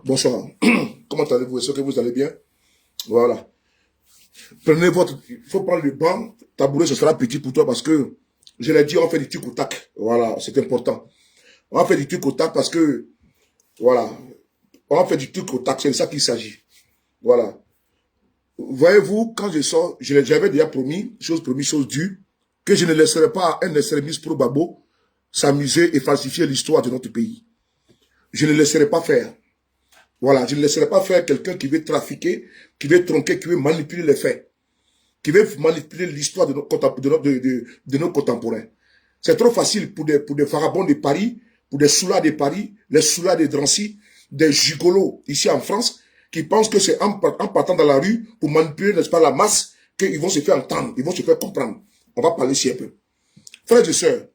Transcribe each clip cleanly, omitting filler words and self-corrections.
Bonsoir. Comment allez-vous? Est-ce que vous allez bien? Voilà. Prenez votre... Il faut prendre le banc. Tabouret, ce sera petit pour toi parce que, je l'ai dit, on fait du tic au tac. Voilà, c'est important. On fait du tic au tac parce que, voilà, on fait du tic au tac, c'est de ça qu'il s'agit. Voilà. Voyez-vous, quand je sors, j'avais déjà promis, chose due, que je ne laisserai pas un extrémiste pro-babo s'amuser et falsifier l'histoire de notre pays. Je ne laisserai pas faire. Voilà, je ne laisserai pas faire quelqu'un qui veut trafiquer, qui veut tronquer, qui veut manipuler les faits, qui veut manipuler l'histoire de nos contemporains. C'est trop facile pour des vagabonds de Paris, pour des soulards de Paris, les soulards de Drancy, des gigolos ici en France, qui pensent que c'est en partant dans la rue pour manipuler, n'est-ce pas, la masse, qu'ils vont se faire entendre, ils vont se faire comprendre. On va parler ici un peu. Frères et sœurs,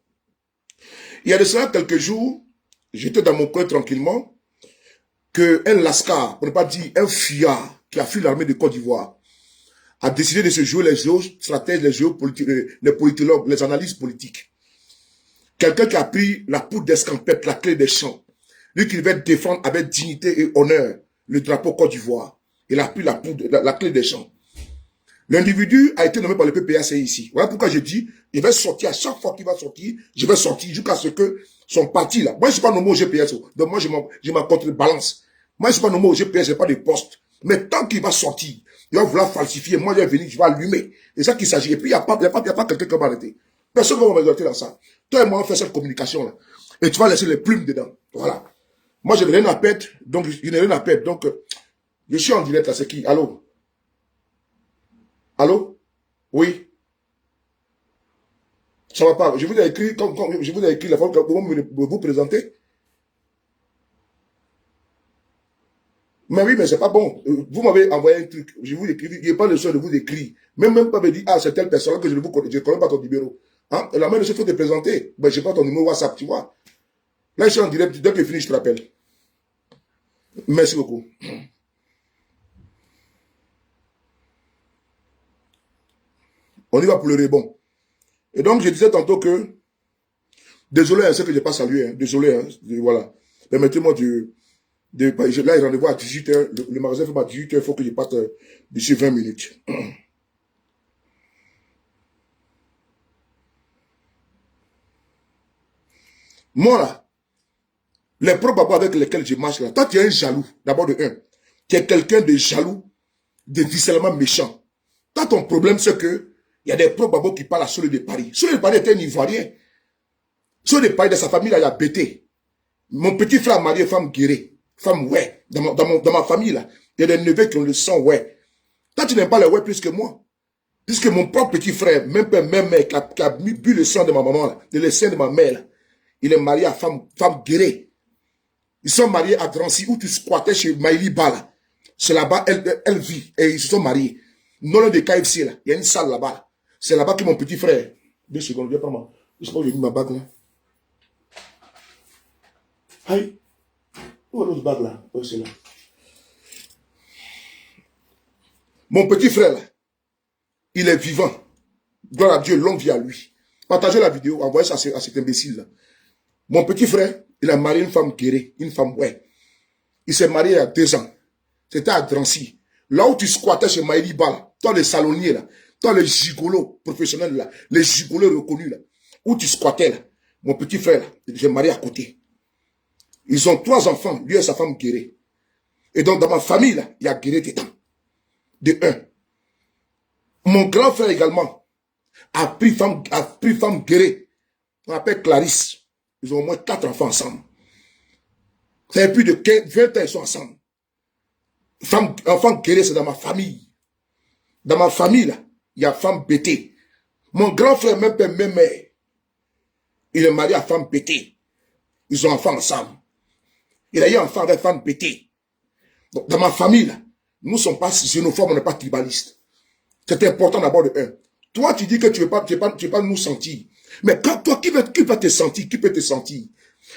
il y a de cela quelques jours, j'étais dans mon coin tranquillement, qu'un lascar, pour ne pas dire un fuyard, qui a fui l'armée de Côte d'Ivoire, a décidé de se jouer les géostratèges, les politologues, les analystes politiques. Quelqu'un qui a pris la poudre d'escampette, la clé des champs. Lui qui devait défendre avec dignité et honneur le drapeau Côte d'Ivoire. Il a pris la clé des champs. L'individu a été nommé par le PPAC ici. Voilà pourquoi je dis, il va sortir, à chaque fois qu'il va sortir, je vais sortir jusqu'à ce que son parti là. Moi, je ne suis pas nommé au GPS, donc moi, je m'en contrebalance. Moi, je ne suis pas nommé au GPS, je n'ai pas de poste. Mais tant qu'il va sortir, il va vouloir falsifier, moi, je vais venir, je vais allumer. C'est ça qu'il s'agit. Et puis, il n'y a pas quelqu'un qui va m'arrêter. Personne ne va m'arrêter dans ça. Toi et moi, on fait cette communication là. Et tu vas laisser les plumes dedans. Voilà. Moi, je n'ai rien à perdre, donc je n'ai rien à perdre. Donc, je suis en direct là, c'est qui? Allô? Allô? Oui. Ça va pas. Je vous ai écrit, je vous ai écrit la fois que vous présenter. Mais oui, mais c'est pas bon. Vous m'avez envoyé un truc. Je vous écris, il n'est pas le seul de vous écrire. Même pas me dire, ah, c'est telle personne que je ne connais pas ton numéro. Hein? La main, il faut te présenter. Ben, je n'ai pas ton numéro WhatsApp, tu vois. Là, je suis en direct. Dès que je finis, je te rappelle. Merci beaucoup. On y va pour le rebond. Et donc, je disais tantôt que, désolé, c'est que je n'ai pas salué, hein, désolé, hein, voilà. Permettez-moi là, il y a rendez-vous à 18h, le magasin fait à 18h, il faut que je parte d'ici 20 minutes. Moi, là, les pro-babos avec lesquels je marche, là, toi, tu es un jaloux, d'abord de un. Tu es quelqu'un de jaloux, de viscéralement méchant. Toi, ton problème, c'est que, il y a des pro-babos qui parlent à Soleil de Paris. Soleil de Paris était un Ivoirien. Soleil de Paris, dans sa famille, là, il a bêté. Mon petit frère a marié une femme guérée. Femme, ouais. Dans ma famille, là, il y a des neveux qui ont le sang, ouais. Toi, tu n'aimes pas les ouais plus que moi. Puisque mon propre petit frère, même père, même mère, qui a bu le sang de ma maman, là, le sang de ma mère, là, il est marié à femme guérée. Ils sont mariés à Drancy, où tu squattais chez Maïli Bala. C'est là-bas, elle vit, et ils se sont mariés. Non loin de KFC, là. Il y a une salle là-bas. C'est là-bas que mon petit frère. 2 secondes, viens pas moi. Je sais pas où j'ai mis ma bague là. Aïe. Où est l'autre bague là? Oh, c'est là. Mon petit frère là, il est vivant. Gloire à Dieu, longue vie à lui. Partagez la vidéo, envoyez ça à cet imbécile là. Mon petit frère, il a marié une femme guérée, une femme ouais. Il s'est marié il y a 2 ans. C'était à Drancy. Là où tu squattais chez Maïli Bala, toi les salonniers là, toi les gigolos professionnels là, les gigolos reconnus là, où tu squattais là, mon petit frère là, j'ai marié à côté. Ils ont 3 enfants, lui et sa femme guérée. Et donc dans ma famille là, il y a guéré dedans. De 1. Mon grand frère également a pris femme guérée. On appelle Clarisse. Ils ont au moins 4 enfants ensemble. Ça fait plus de 20 ans ils sont ensemble. Enfant guérée, c'est dans ma famille. Dans ma famille, là, il y a femme bêtée. Mon grand frère, même père, même mère, il est marié à femme bêtée. Ils ont enfants ensemble. Il a eu un enfant avec femme bêtée. Donc, dans ma famille, là, nous ne sommes pas xénophobes, on n'est pas tribalistes. C'est important d'abord de un. Toi, tu dis que tu ne veux pas nous sentir. Mais quand toi, qui va te sentir? Qui peut te sentir?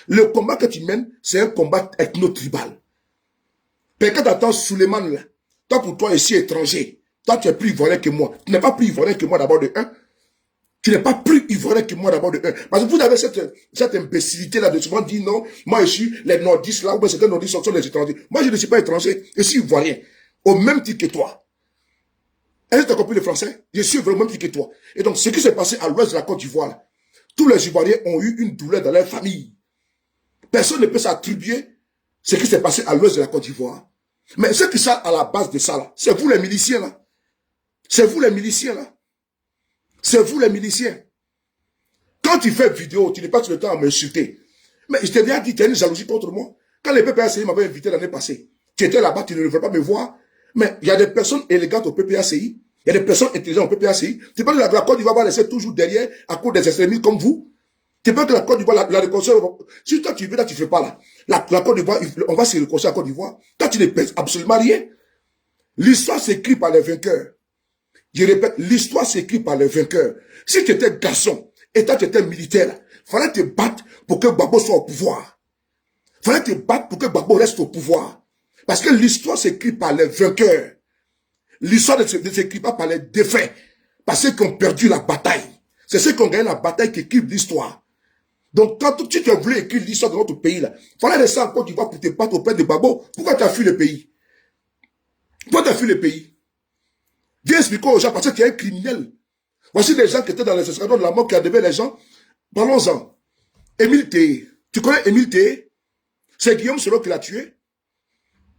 Le combat que tu mènes, c'est un combat ethno-tribal. Mais quand tu attends Suleiman, là, toi pour toi ici étranger, toi tu es plus ivoirien que moi. Tu n'es pas plus ivoirien que moi d'abord de un. Tu n'es pas plus ivoirien que moi d'abord de un. Parce que vous avez cette imbécilité-là de souvent dire non, moi je suis les nordistes là, ou bien certains nordistes sont les étrangers. Moi je ne suis pas étranger, je suis ivoirien. Au même titre que toi. Est-ce que tu as compris le français? Je suis vraiment au même titre que toi. Et donc ce qui s'est passé à l'ouest de la Côte d'Ivoire, tous les Ivoiriens ont eu une douleur dans leur famille. Personne ne peut s'attribuer ce qui s'est passé à l'ouest de la Côte d'Ivoire. Mais ce qui est à la base de ça là, c'est vous les miliciens là. C'est vous les miliciens là. C'est vous les miliciens. Quand tu fais vidéo, tu n'es pas tout le temps à m'insulter. Mais je t'ai déjà dit, tu as une jalousie contre moi. Quand les PPACI m'avaient invité l'année passée, tu étais là-bas, tu ne veux pas me voir. Mais il y a des personnes élégantes au PPACI. Il y a des personnes intelligentes au PPACI. Tu penses que la Côte d'Ivoire va laisser toujours derrière à cause des extrémistes comme vous? Tu penses que la Côte d'Ivoire, la réconciliation, si toi tu veux, là tu ne fais pas là. La Côte d'Ivoire, on va se réconcilier à la Côte d'Ivoire. Toi tu ne pèses absolument rien. L'histoire s'écrit par les vainqueurs. Je répète, l'histoire s'écrit par les vainqueurs. Si tu étais garçon et toi tu étais militaire, il fallait te battre pour que Gbagbo soit au pouvoir. Il fallait te battre pour que Gbagbo reste au pouvoir. Parce que l'histoire s'écrit par les vainqueurs. L'histoire ne s'écrit pas par les défaits. Par ceux qui ont perdu la bataille. C'est ceux qui ont gagné la bataille qui écrivent l'histoire. Donc quand tu voulais écrire l'histoire de notre pays, il fallait rester en Côte d'Ivoire pour te battre auprès de Gbagbo. Pourquoi tu as fui le pays? Pourquoi tu as fui le pays? Viens expliquer aux gens, parce que tu es un criminel. Voici des gens qui étaient dans les escadrons de la mort qui avaient les gens. Parlons-en. Émile Théé. Tu connais Émile Théé? C'est Guillaume Soro qui l'a tué.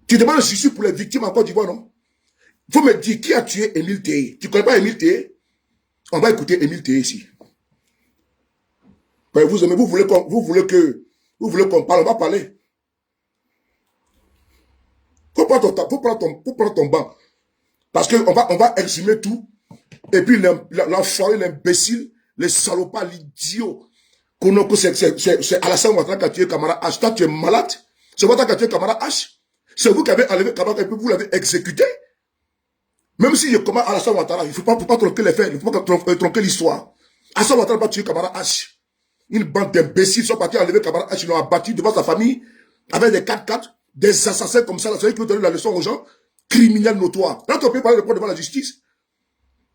Tu demandes justice pour les victimes en Côte d'Ivoire, non? Il faut me dire qui a tué Émile Théé. Tu ne connais pas Émile Théé? On va écouter Émile Théé ici. Vous voulez qu'on parle, on va parler. Faut prendre ton banc. Parce qu'on va exhumer tout. Et puis l'enfoiré, l'imbécile, les salopards, l'idiot. C'est Alassane Ouattara qui a tué Camara H. Toi, tu es malade. C'est Ouattara qui a tué Camara H. C'est vous qui avez enlevé Camara et puis vous l'avez exécuté. Même si je commande Alassane Ouattara, il ne faut pas tronquer les faits, il ne faut pas tronquer l'histoire. Alassane Ouattara n'a pas tué Camara H. Une bande d'imbéciles sont partis enlever Camara H. Ils l'ont abattu devant sa famille avec des 4x4, des assassins comme ça. C'est eux qui ont donné la leçon aux gens. Criminels notoires. Quand on peut parler de quoi devant la justice?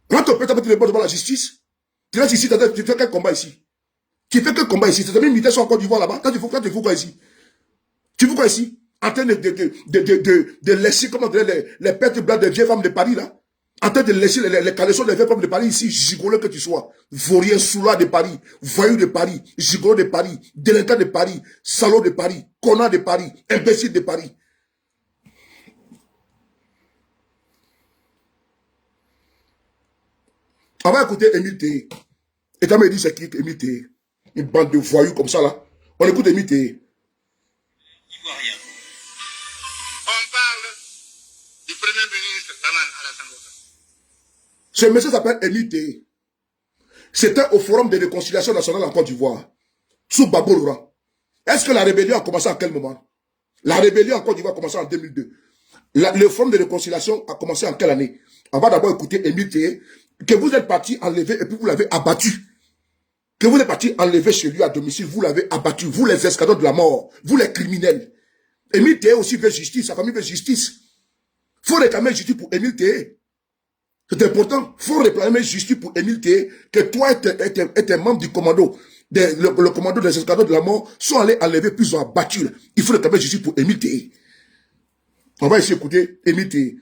Quand on peut taper les points devant la justice? Tu restes ici, tu fais quel combat ici? Tu fais quel combat ici? Tes amis militaires sont en Côte d'Ivoire là-bas. Quand tu fais quoi ici? Tu fais quoi ici? En train de laisser, comment dire, les pertes blanches des vieilles femmes de Paris là? En train de laisser les caleçons des vieilles femmes de Paris ici, gigolo que tu sois. Vaurien soulard de Paris, voyou de Paris, gigolo de Paris, délinquant de Paris, salaud de Paris, connard de Paris, imbécile de Paris. On va écouter Émile Théé. Et tu m'as dit c'est qui Émile Théé? Une bande de voyous comme ça là. On écoute Émile Théé. Ivoirien. On parle du Premier ministre Daman Alassane Ouattara. Ce monsieur s'appelle Émile Théé. C'était au Forum de réconciliation nationale en Côte d'Ivoire. Sous Gbagbo Laurent. Est-ce que la rébellion a commencé à quel moment? La rébellion en Côte d'Ivoire a commencé en 2002. Le Forum de réconciliation a commencé en quelle année? On va d'abord écouter Émile Théé. Que vous êtes parti enlever et puis vous l'avez abattu. Que vous êtes parti enlever chez lui à domicile, vous l'avez abattu. Vous les escadrons de la mort. Vous les criminels. Émile Théé aussi veut justice. Sa famille veut justice. Il faut réclamer justice pour Émile Théé. C'est important. Il faut réclamer justice pour Émile Théé. Que toi et tes membres du commando, le commando des escadrons de la mort, sont allés enlever puis ils ont abattu. Il faut réclamer justice pour Émile Théé. On va ici écouter Émile Théé.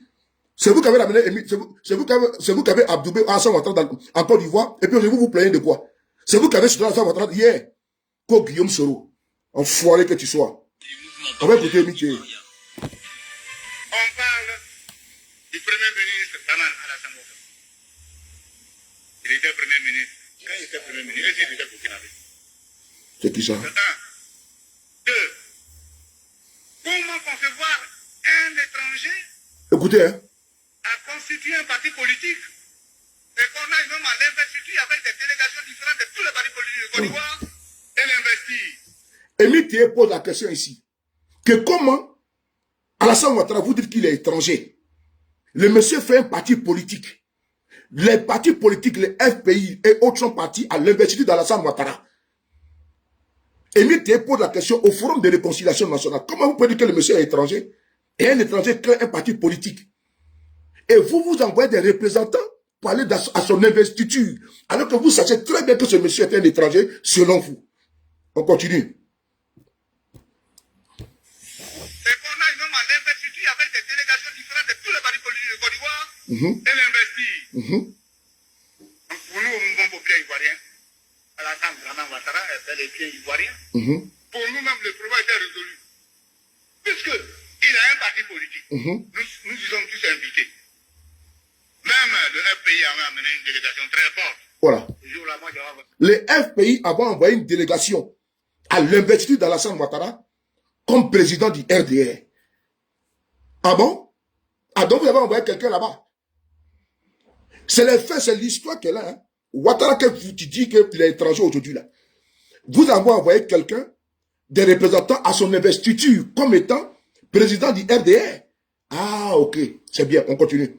C'est vous qui avez ramené Émile, c'est vous qui avez adoubé Alassane Ouattara en Côte d'Ivoire, et puis vous plaignez de quoi? C'est vous qui avez soutenu Alassane Ouattara hier, pour Guillaume Soro. Enfoiré que tu sois. On va écouter Émile Théé. On parle du Premier ministre Daman Alassane Ouattara. Il était Premier ministre. Quand il était Premier ministre, il était burkinabé. C'est qui ça? Un. Deux. Comment concevoir un étranger Écoutez, hein. à constituer un parti politique et qu'on aille même à l'investiture avec des délégations différentes de tous les partis politiques de Côte d'Ivoire et l'investir. Émile Théé pose la question ici. Que comment Alassane Ouattara, vous dites qu'il est étranger. Le monsieur fait un parti politique. Les partis politiques, les FPI et autres sont partis à l'investiture d'Alassane Ouattara. Émile Théé pose la question au Forum de réconciliation nationale. Comment vous pouvez dire que le monsieur est étranger? Et un étranger crée un parti politique. Et vous envoyez des représentants pour aller à son investiture. Alors que vous sachez très bien que ce monsieur est un étranger, selon vous. On continue. Et qu'on a une l'investiture avec des délégations différentes de tous les partis politiques de Côte d'Ivoire et l'investir. Donc pour nous, au mouvement populaire ivoirien, Alassane Dramane Ouattara est bel et bien ivoirien. Pour nous-mêmes, le problème était résolu. Puisqu'il a un parti politique, nous y sommes tous invités. Même le FPI avait amené une délégation très forte. Voilà. Les FPI avaient envoyé une délégation à l'investiture d'Alassane Ouattara comme président du RDR. Ah bon? Ah donc vous avez envoyé quelqu'un là-bas? C'est les faits, c'est l'histoire qu'elle a. Hein? Ouattara, que tu dis qu'il est étranger aujourd'hui là. Vous avez envoyé quelqu'un, des représentants à son investiture comme étant président du RDR. Ah ok, c'est bien, on continue.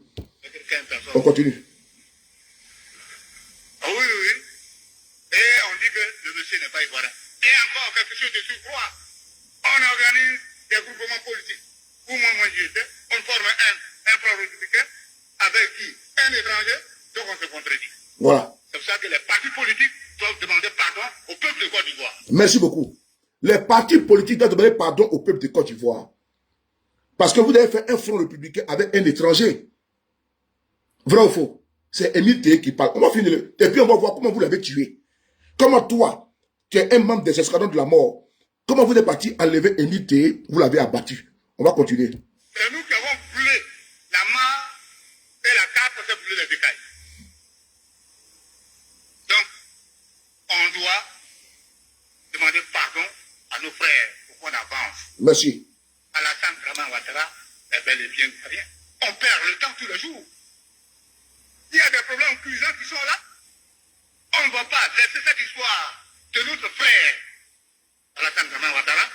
On continue. Ah oui, oui, oui. Et on dit que le monsieur n'est pas ivoirien. Et encore quelque chose de surcroît. On organise des groupements politiques. Où moi j'y étais, on forme un front républicain avec qui un étranger, donc on se contredit. Voilà. C'est pour ça que les partis politiques doivent demander pardon au peuple de Côte d'Ivoire. Merci beaucoup. Les partis politiques doivent demander pardon au peuple de Côte d'Ivoire. Parce que vous avez fait un front républicain avec un étranger. Vrai ou faux? C'est Émile Téé qui parle. On va finir. Et puis on va voir comment vous l'avez tué. Comment toi, tu es un membre des escadrons de la mort. Comment vous êtes parti enlever Émile Téé, vous l'avez abattu. On va continuer. C'est nous qui avons brûlé la mare et la carte pour brûler les écailles. Donc, on doit demander pardon à nos frères pour qu'on avance. Merci. Alassane Dramane Ouattara est bel et bien rien. On perd le temps tous les jours. Il y a des problèmes cuisants qui sont là. On ne va pas laisser cette histoire de notre frère Alassane Dramane Ouattara.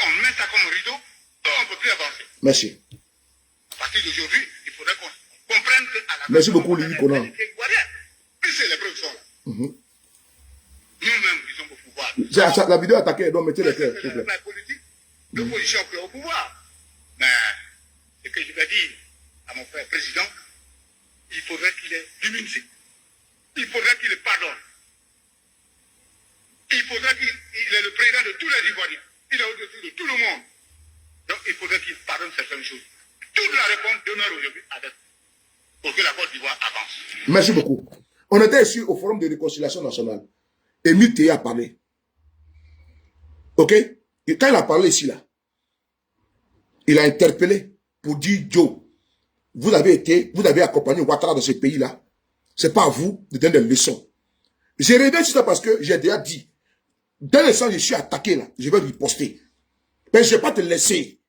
On met ça comme rideau, on ne peut plus avancer. Merci. À partir d'aujourd'hui, il faudrait qu'on comprenne que merci beaucoup, Lili Conan. Plus c'est les preuves sont là. Nous-mêmes qui sommes au pouvoir. La vidéo attaquée, donc mettez les cœurs. La politique, l'opposition qui est au pouvoir. Mais ce que je vais dire à mon frère président, il faudrait qu'il ait l'humilité. Il faudrait qu'il pardonne. Il faudrait qu'il est le président de tous les Ivoiriens. Il est au-dessus de tout le monde. Donc il faudrait qu'il pardonne certaines choses. Toute la réponse demeure aujourd'hui pour que la Côte d'Ivoire avance. Merci beaucoup. On était ici au Forum de réconciliation nationale. Émile Téé a parlé. Ok? Et quand il a parlé ici, là, il a interpellé pour dire, Joe, vous avez accompagné Ouattara dans ce pays-là. C'est pas à vous de donner des leçons. J'ai réveillé sur ça parce que j'ai déjà dit, dès l'instant où je suis attaqué là, je vais riposter. Mais je ne vais pas te laisser.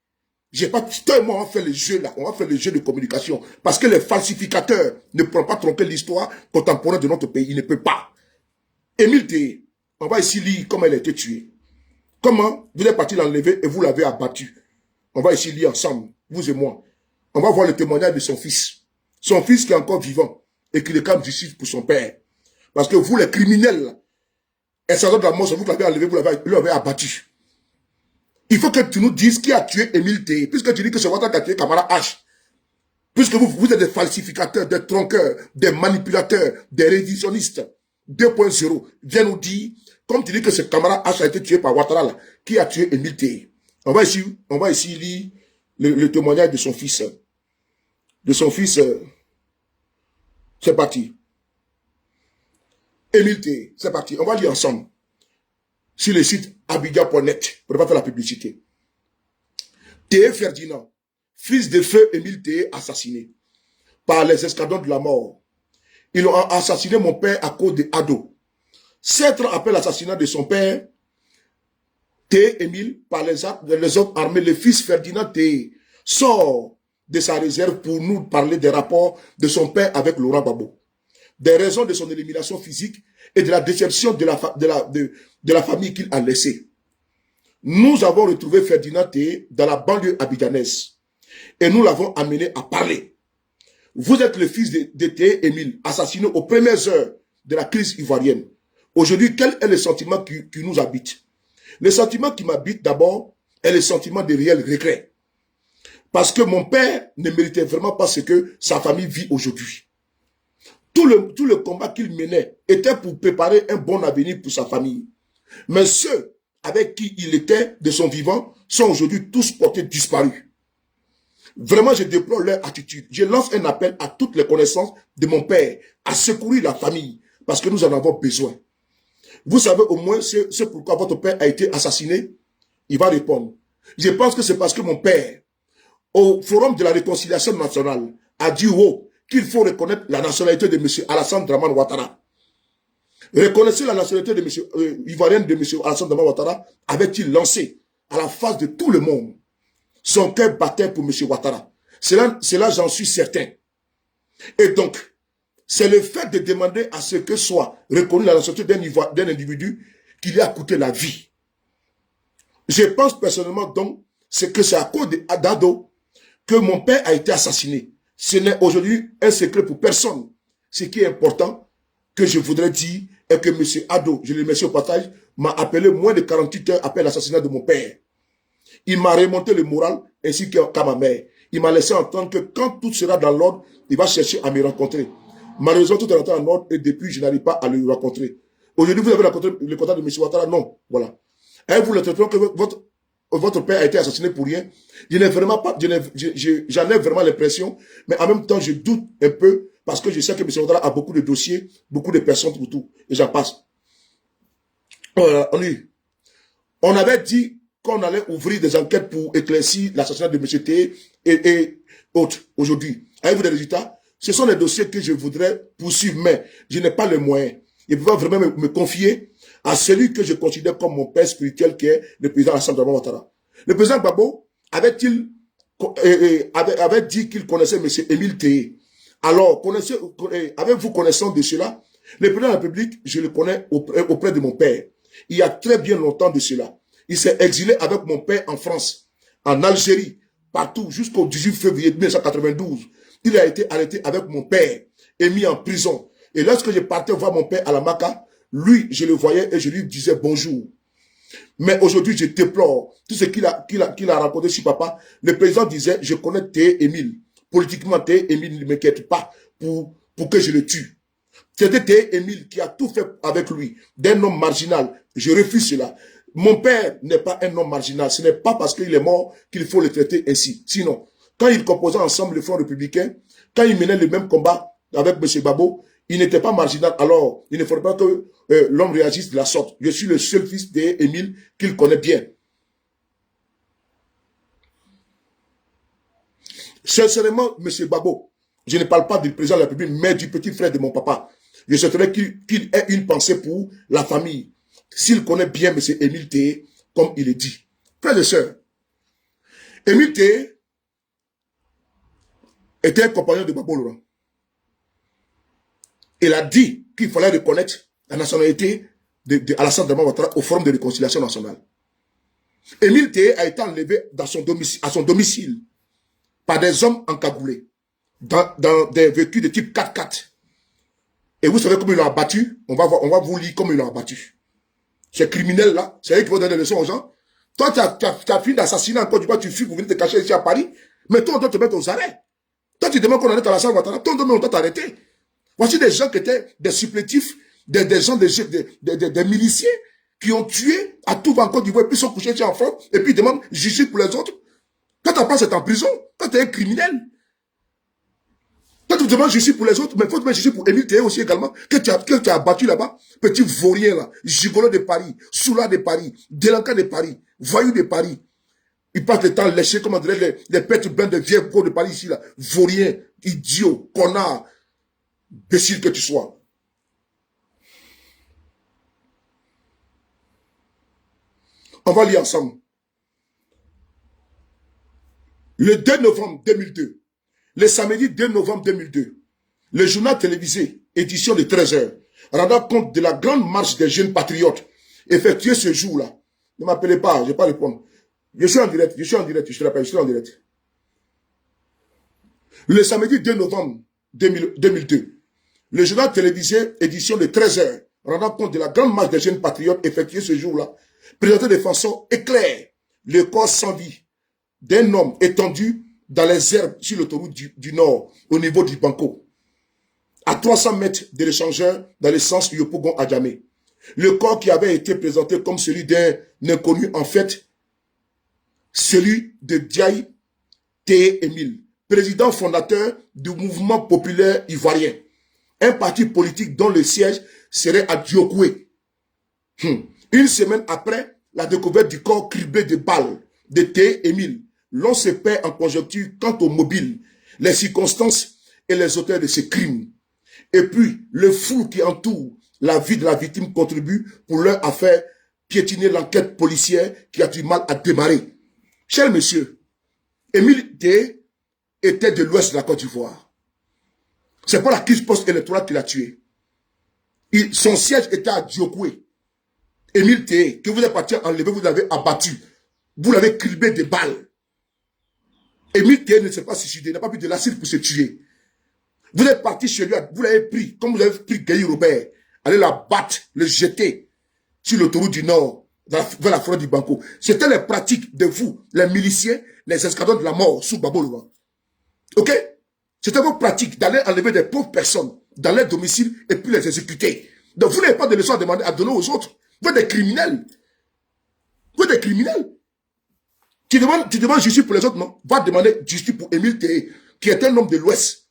J'ai pas tellement on va faire le jeu là, on va faire le jeu de communication. Parce que les falsificateurs ne pourront pas tromper l'histoire contemporaine de notre pays. Ils ne peuvent pas. Émile Téé, on va ici lire comment elle a été tuée. Comment vous êtes parti l'enlever et vous l'avez abattu. On va ici lire ensemble, vous et moi. On va voir le témoignage de son fils. Son fils qui est encore vivant et qui réclame justice pour son père. Parce que vous, les criminels, un certain de la mort, c'est vous qui l'avez enlevé, vous l'avez abattu. Il faut que tu nous dises qui a tué Émile Téé, puisque tu dis que c'est Ouattara qui a tué Camara H. Puisque vous êtes des falsificateurs, des tronqueurs, des manipulateurs, des révisionnistes. 2.0, viens nous dire, comme tu dis que ce Camara H a été tué par Ouattara, là, qui a tué Émile Téé. On va ici lire le témoignage de son fils. C'est parti. Émile Téé, c'est parti. On va lire ensemble. Sur le site abidjan.net, pour ne pas faire la publicité. Téé Ferdinand, fils de feu Émile Téé, assassiné par les escadrons de la mort. Ils ont assassiné mon père à cause de Ado. 7 ans après l'assassinat de son père, Téé Émile, par les hommes armés, le fils Ferdinand Téé sort de sa réserve pour nous parler des rapports de son père avec Laurent Gbagbo, des raisons de son élimination physique et de la déception de la famille qu'il a laissée. Nous avons retrouvé Ferdinand Téé dans la banlieue abidjanaise et nous l'avons amené à parler. Vous êtes le fils de Téé Émile, assassiné aux premières heures de la crise ivoirienne. Aujourd'hui, quel est le sentiment qui nous habite? Le sentiment qui m'habite d'abord est le sentiment de réel regret. Parce que mon père ne méritait vraiment pas ce que sa famille vit aujourd'hui. Tout le combat qu'il menait était pour préparer un bon avenir pour sa famille. Mais ceux avec qui il était de son vivant sont aujourd'hui tous portés disparus. Vraiment, je déplore leur attitude. Je lance un appel à toutes les connaissances de mon père à secourir la famille parce que nous en avons besoin. Vous savez au moins ce pourquoi votre père a été assassiné? Il va répondre. Je pense que c'est parce que mon père, au Forum de la Réconciliation nationale, a dit haut qu'il faut reconnaître la nationalité de M. Alassane Dramane Ouattara. Reconnaissez la nationalité de ivoirienne de M. Alassane Dramane Ouattara, avait-il lancé à la face de tout le monde. Son cœur battait pour M. Ouattara. Cela j'en suis certain. Et donc, c'est le fait de demander à ce que soit reconnue la nationalité d'un individu qui lui a coûté la vie. Je pense personnellement donc que c'est à cause d'Ado que mon père a été assassiné. Ce n'est aujourd'hui un secret pour personne. Ce qui est important que je voudrais dire est que M. Ado, je le remercie au partage, m'a appelé moins de 48 heures après l'assassinat de mon père. Il m'a remonté le moral ainsi qu'à ma mère. Il m'a laissé entendre que quand tout sera dans l'ordre, il va chercher à me rencontrer. Malheureusement, tout est rentré en ordre et depuis, je n'arrive pas à le rencontrer. Aujourd'hui, vous avez rencontré le contact de M. Ouattara? Non. Voilà. Et vous le traitez que votre père a été assassiné pour rien. Je n'ai vraiment pas, j'en ai vraiment l'impression, mais en même temps, je doute un peu parce que je sais que M. Ouattara a beaucoup de dossiers, beaucoup de personnes pour tout. Et j'en passe. On avait dit qu'on allait ouvrir des enquêtes pour éclaircir l'assassinat de M. T et autres aujourd'hui. Avez-vous des résultats? Ce sont des dossiers que je voudrais poursuivre, mais je n'ai pas les moyens. Je peux vraiment me confier à celui que je considère comme mon père spirituel, qui est le président Alassane Dramane Ouattara. Le président Gbagbo avait dit qu'il connaissait M. Émile Téhé. Alors, avez-vous connaissance de cela? Le président de la République, je le connais auprès de mon père. Il y a très bien longtemps de cela. Il s'est exilé avec mon père en France, en Algérie, partout, jusqu'au 18 février 1992. Il a été arrêté avec mon père et mis en prison. Et lorsque je partais voir mon père à la Maca, lui, je le voyais et je lui disais bonjour. Mais aujourd'hui, je déplore tout ce qu'il a raconté sur papa. Le président disait, je connais Téhé Émile. Politiquement, Téhé Émile ne m'inquiète pas pour que je le tue. C'était Téhé Émile qui a tout fait avec lui, d'un homme marginal. Je refuse cela. Mon père n'est pas un homme marginal. Ce n'est pas parce qu'il est mort qu'il faut le traiter ainsi. Sinon, quand ils composaient ensemble le Front républicain, quand ils menaient le même combat avec M. Gbagbo, il n'était pas marginal. Alors, il ne faudrait pas que l'homme réagisse de la sorte. Je suis le seul fils d'Émile qu'il connaît bien. Sincèrement, M. Gbagbo, je ne parle pas du président de la République, mais du petit frère de mon papa. Je souhaiterais qu'il ait une pensée pour la famille. S'il connaît bien M. Émile Téhé, comme il est dit. Frères et sœurs, Émile Téhé était un compagnon de Gbagbo Laurent. Il a dit qu'il fallait reconnaître la nationalité d'Alassane Dramane Ouattara au Forum de réconciliation nationale. Émile Téhé a été enlevé à son domicile par des hommes encagoulés dans des véhicules de type 4x4. Et vous savez comment ils l'ont abattu? On va vous lire comment ils l'ont abattu. Ces criminels-là, c'est eux qui vont donner des leçons aux gens. Toi, tu as fini d'assassiner encore du bas, tu fuis pour venir te cacher ici à Paris. Mais toi, on doit te mettre aux arrêts. Toi, tu demandes qu'on arrête Alassane Ouattara. Toi, on doit t'arrêter. Voici des gens qui étaient des supplétifs, des gens, des miliciens qui ont tué à tout va en Côte d'Ivoire, puis sont couchés ici en France, et puis ils demandent justice pour les autres. Quand tu pas, c'est en prison. Quand tu es un criminel. Quand tu demandes justice pour les autres, mais il faut demander justice pour Émile Téhé aussi également, que tu as battu là-bas. Petit vaurien là, gigolo de Paris, soula de Paris, délinquant de Paris, voyou de Paris. Il passe le temps léché, comme on dirait, les pêtres blancs de vieilles gros de Paris ici là. Vaurien, idiot, connard, imbécile que tu sois. On va lire ensemble. Le 2 novembre 2002, le samedi 2 novembre 2002, le journal télévisé, édition de 13h, rendant compte de la grande marche des jeunes patriotes effectuée ce jour-là. Ne m'appelez pas, je ne vais pas répondre. Je suis en direct, je te rappelle, je suis en direct. Le samedi 2 novembre 2002, le journal télévisé, édition de 13h, rendant compte de la grande marche des jeunes patriotes effectuée ce jour-là, présentait de façon éclair le corps sans vie d'un homme étendu dans les herbes sur l'autoroute du Nord, au niveau du Banco. à 300 mètres de l'échangeur dans le sens Yopougon à Djamé. Le corps qui avait été présenté comme celui d'un inconnu, en fait, celui de Diaye T. Émile, président fondateur du mouvement populaire ivoirien, un parti politique dont le siège serait à Diokoué. Une semaine après la découverte du corps criblé de balles de T. Émile, l'on se perd en conjecture quant aux mobiles, les circonstances et les auteurs de ces crimes. Et puis, le flou qui entoure la vie de la victime contribue pour leur affaire piétiner l'enquête policière qui a du mal à démarrer. Cher monsieur, Émile T. était de l'ouest de la Côte d'Ivoire. C'est pas la crise post-électorale qui l'a tué. Son siège était à Diokoué. Émile T. que vous êtes parti enlever, vous l'avez abattu. Vous l'avez criblé de balles. Émile T. ne s'est pas suicidé, n'a pas pris de l'acide pour se tuer. Vous êtes parti chez lui, vous l'avez pris, comme vous avez pris Gaï Robert, allez la battre, le jeter sur l'autoroute du Nord, vers la forêt du Banco. C'était les pratiques de vous, les miliciens, les escadrons de la mort sous Babolo. Ok? C'était vos pratiques d'aller enlever des pauvres personnes dans leur domicile et puis les exécuter. Donc vous n'avez pas de leçons à demander, à donner aux autres. Vous êtes des criminels. Vous êtes des criminels. Tu demandes justice pour les autres, non? Va demander justice pour Émile T. qui est un homme de l'Ouest,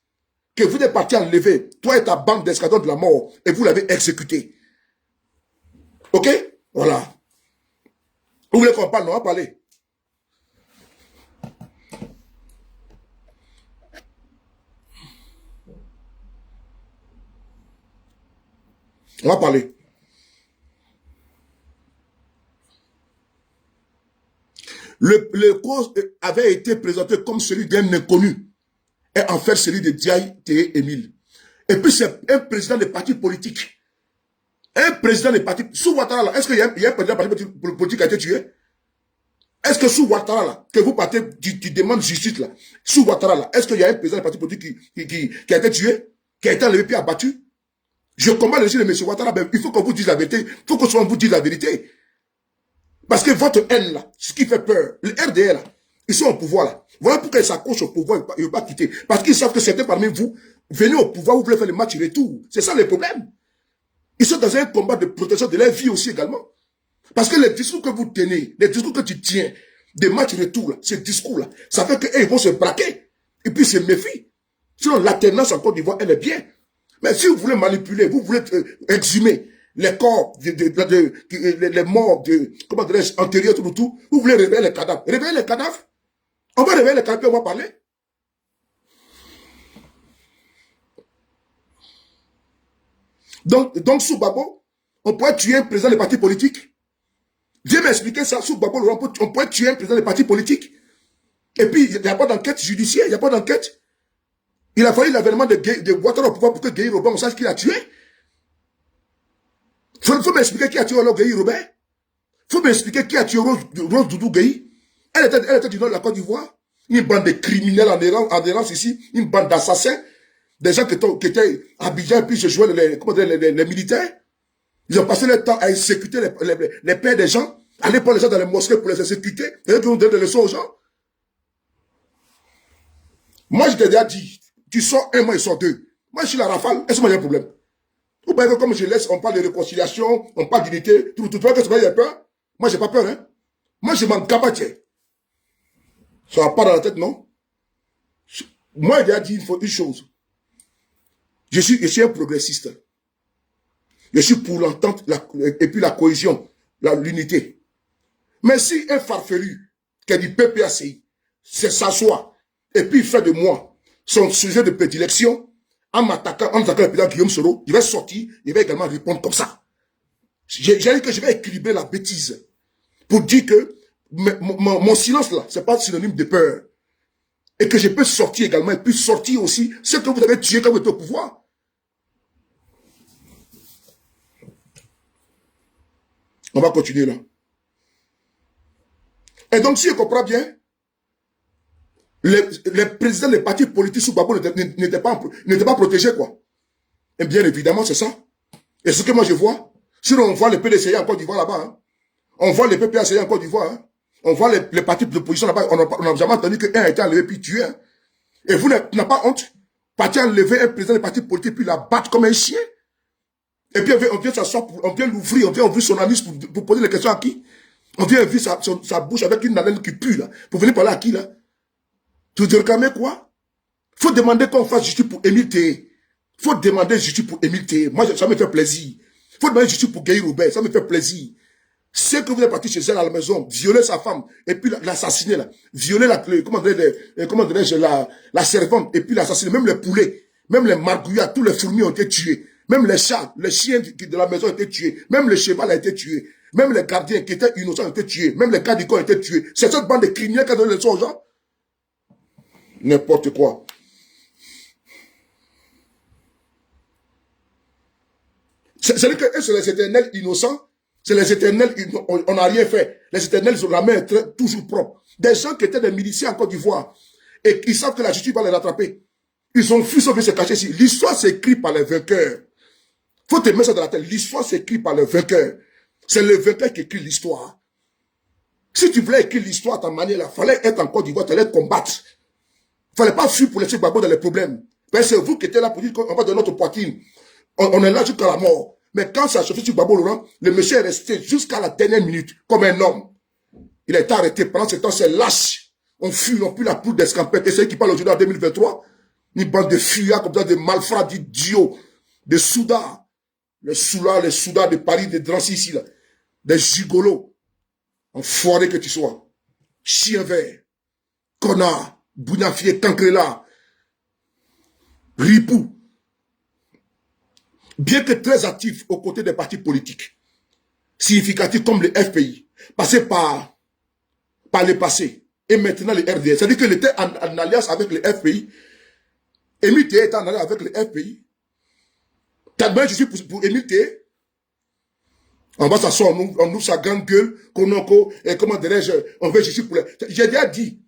que vous êtes parti enlever, toi et ta bande d'escadrons de la mort, et vous l'avez exécuté. Ok? Voilà. Vous voulez qu'on parle? Non, on va parler. On va parler. Le cause avait été présenté comme celui d'un inconnu, et en fait celui de Diaye T. Émile. Et puis c'est un président de parti politique. Un président de parti... Sous Ouattara, là, est-ce qu'il y a un président de parti politique qui a été tué? Est-ce que sous Ouattara, là, que vous partez, tu demandes justice, là, sous Ouattara, là, est-ce qu'il y a un président de parti politique qui a été tué? Qui a été enlevé puis abattu? Je combats le régime de M. Ouattara, ben, il faut qu'on vous dise la vérité. Il faut qu'on vous dise la vérité. Parce que votre haine, là, ce qui fait peur, le RDR, là, ils sont au pouvoir, là. Voilà pourquoi ils s'accrochent au pouvoir, ils ne veulent pas quitter. Parce qu'ils savent que certains parmi vous, venez au pouvoir, vous voulez faire le match retour. C'est ça le problème. Ils sont dans un combat de protection de leur vie aussi également. Parce que les discours que vous tenez, les discours que tu tiens, des matchs retour, là, ces discours-là, ça fait qu'ils vont se braquer. Et puis se méfient. Sinon, l'alternance en Côte d'Ivoire, elle est bien. Mais si vous voulez manipuler, vous voulez exhumer les corps, les morts, comment dirais-je, antérieurs, tout, vous voulez réveiller les cadavres. Réveiller les cadavres? On va réveiller les cadavres et on va parler. Donc sous Babo, on pourrait tuer un président des partis politiques. Viens m'expliquer ça, sous Babo, on pourrait tuer un président des partis politiques. Et puis, il n'y a pas d'enquête judiciaire, il n'y a pas d'enquête. Il a fallu l'avènement de Ouattara au pouvoir pour que Gaï Robert, on sache qui l'a tué. Faut m'expliquer qui a tué alors Gaï Robert. Faut m'expliquer qui a tué Rose Doudou Gaï. Elle était du nord de la Côte d'Ivoire. Une bande de criminels en errance ici, une bande d'assassins. Des gens qui étaient à Abidjan et puis se jouaient les militaires. Ils ont passé leur temps à exécuter les pères des gens, aller prendre les gens dans les mosquées pour les exécuter, et puis on donne des leçons aux gens. Moi, je t'ai déjà dit, tu sors un mois, ils sortent deux. Moi, je suis la rafale, est-ce que moi j'ai un problème? Vous voyez que comme je laisse, on parle de réconciliation, on parle d'unité, tout, que c'est pas, il y a peur. Moi, j'ai pas peur, hein. Moi, je m'en gabatte. Ça va pas dans la tête, non? Moi, j'ai déjà dit une chose. Je suis un progressiste. Je suis pour l'entente et puis la cohésion, l'unité. Mais si un farfelu qui a dit PPACI, c'est s'assoit, et puis il fait de moi son sujet de prédilection, en attaquant le président Guillaume Soro, il va sortir, il va également répondre comme ça. J'ai dit que je vais équilibrer la bêtise pour dire que mon silence là, c'est pas synonyme de peur. Et que je peux sortir également, et puis sortir aussi ce que vous avez tué quand vous êtes au pouvoir. On va continuer là. Et donc, si je comprends bien, les présidents des partis politiques sous Babo n'étaient pas protégés, quoi. Et bien évidemment, c'est ça. Et ce que moi je vois, sinon on voit les PDCI en Côte d'Ivoire là-bas, hein. On voit les PPACI en Côte d'Ivoire, hein. On voit les partis d'opposition là-bas, on n'a jamais entendu qu'un a été enlevé puis tué, hein. Et vous n'avez pas honte. Parti enlever un président de parti politique, puis la battre comme un chien. Et puis on vient s'asseoir, on vient l'ouvrir, on vient ouvrir son anus pour poser les questions à qui? On vient ouvrir sa bouche avec une haleine qui pue, là. Pour venir parler à qui, là? Tu te réclamer quoi? Faut demander qu'on fasse justice pour Émile Té. Faut demander justice pour Émile Té. Moi, ça me fait plaisir. Faut demander justice pour Guy Robert. Ça me fait plaisir. C'est que vous êtes parti chez elle à la maison, violer sa femme, et puis l'assassiner, là. Violer la servante, et puis l'assassiner. Même les poulets, même les margouillards, tous les fourmis ont été tués. Même les chats, les chiens de la maison ont été tués. Même le cheval a été tué. Même les gardiens qui étaient innocents ont été tués. Même les gardes du corps ont été tués. C'est cette bande de criminels qui a donné les leçons aux gens. N'importe quoi. C'est-à-dire que c'est les éternels innocents. C'est les éternels, on n'a rien fait. Les éternels, la main est toujours propre. Des gens qui étaient des miliciens en Côte d'Ivoire et qui savent que la justice va les rattraper. Ils ont fui, sauf se cacher ici. L'histoire s'écrit par les vainqueurs. Faut te mettre ça dans la tête. L'histoire s'écrit par les vainqueurs. C'est le vainqueur qui écrit l'histoire. Si tu voulais écrire l'histoire à ta manière, il fallait être en Côte d'Ivoire, tu allais combattre. Il fallait pas fuir pour laisser Gbagbo dans les problèmes. C'est vous qui étiez là pour dire qu'on va de notre poitrine. On est là jusqu'à la mort. Mais quand ça a chauffé sur Gbagbo Laurent, le monsieur est resté jusqu'à la dernière minute, comme un homme. Il a été arrêté. Pendant ce temps, c'est lâche. On fuit, on pue la poudre d'escampette. Et c'est qui parle aujourd'hui en 2023. Une bande de fuyards comme ça, de malfrats, d'idiots, de soudards. Les soudards de Paris, de Drancy ici, là. Des gigolos. Enfoiré que tu sois. Chien vert. Connard. Bounafié, Cancrela. Ripou. Bien que très actif aux côtés des partis politiques, significatifs comme le FPI, passé par le passé, et maintenant le RDS. C'est-à-dire qu'il était en alliance avec le FPI, Émile Té est en alliance avec le FPI. T'as bien je suis pour Émile Té. On va s'asseoir, on ouvre sa grande gueule, et comment dirais-je, on veut justice pour les... J'ai déjà dit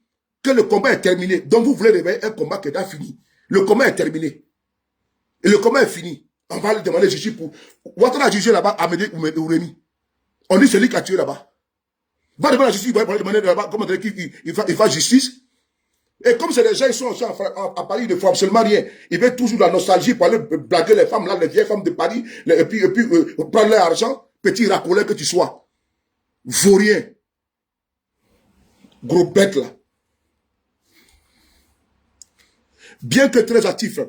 que le combat est terminé. Donc vous voulez réveiller un combat qui est déjà fini. Le combat est terminé. Et le combat est fini. On va lui demander justice pour... Ouattara a jugé là-bas, Amédée ou Rémi. On dit celui qui a tué là-bas. Va demander la justice, il va demander là-bas, comment dire qu'il fasse justice. Et comme c'est les gens, ils sont à Paris, ils ne font absolument rien. Ils veulent toujours la nostalgie pour aller blaguer les femmes, là, les vieilles femmes de Paris, et puis prendre leur argent, petit racoleur que tu sois. Vaurien. Gros bête, là. Bien que très actif,